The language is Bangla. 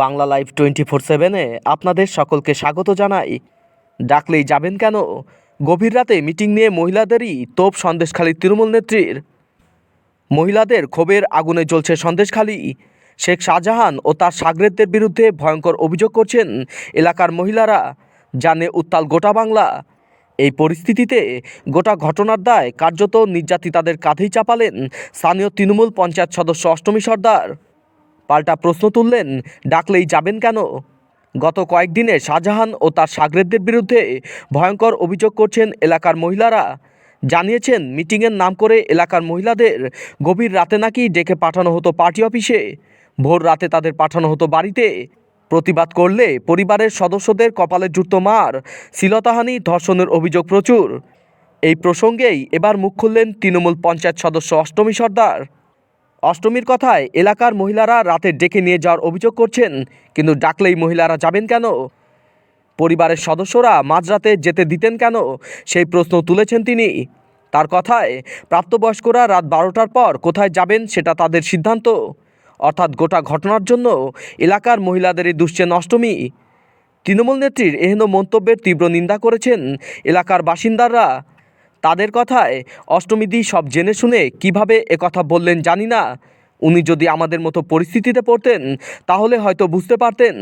বাংলা লাইভ 24/7-এ আপনাদের সকলকে স্বাগত জানাই। ডাকলেই যাবেন কেন? গভীর রাতে মিটিং নিয়ে মহিলাদেরই তোপ সন্দেশখালীর তৃণমূল নেত্রীর। মহিলাদের ক্ষোভের আগুনে জ্বলছে সন্দেশখালী। শেখ শাহজাহান ও তার শাগরেদদের বিরুদ্ধে ভয়ঙ্কর অভিযোগ করছেন এলাকার মহিলারা, জানে উত্তাল গোটা বাংলা। এই পরিস্থিতিতে গোটা ঘটনার দায় কার্যত নির্যাতিতাদের কাঁধেই চাপালেন স্থানীয় তৃণমূল পঞ্চায়েত সদস্য অষ্টমী সর্দার। পাল্টা প্রশ্ন তুললেন, ডাকলেই যাবেন কেন? গত কয়েকদিনে শাহজাহান ও তার শাগরেদদের বিরুদ্ধে ভয়ঙ্কর অভিযোগ করছেন এলাকার মহিলারা। জানিয়েছেন, মিটিংয়ের নাম করে এলাকার মহিলাদের গভীর রাতে নাকি ডেকে পাঠানো হতো পার্টি অফিসে, ভোর রাতে তাদের পাঠানো হতো বাড়িতে। প্রতিবাদ করলে পরিবারের সদস্যদের কপালে জুটত মার, শ্লীলতাহানি, ধর্ষণের অভিযোগ প্রচুর। এই প্রসঙ্গেই এবার মুখ খুললেন তৃণমূল পঞ্চায়েত সদস্য অষ্টমী সর্দার। অষ্টমীর কথায় এলাকার মহিলারা রাতে ডেকে নিয়ে যাওয়ার অভিযোগ করছেন, কিন্তু ডাকলেই মহিলারা যাবেন কেন? পরিবারের সদস্যরা মাঝরাতে যেতে দিতেন কেন, সেই প্রশ্ন তুলেছেন তিনি। তার কথায়, প্রাপ্তবয়স্করা রাত 12টার পর কোথায় যাবেন সেটা তাদের সিদ্ধান্ত। অর্থাৎ গোটা ঘটনার জন্য এলাকার মহিলাদেরই দুষছেন অষ্টমী। তৃণমূল নেত্রীর এহেন মন্তব্যের তীব্র নিন্দা করেছেন এলাকার বাসিন্দারা। তাদের কথায়, অষ্টমীদি সব জেনে শুনে কিভাবে একথা বললেন জানি না। উনি যদি আমাদের মতো পরিস্থিতিতে পড়তেন তাহলে হয়তো বুঝতে পারতেন।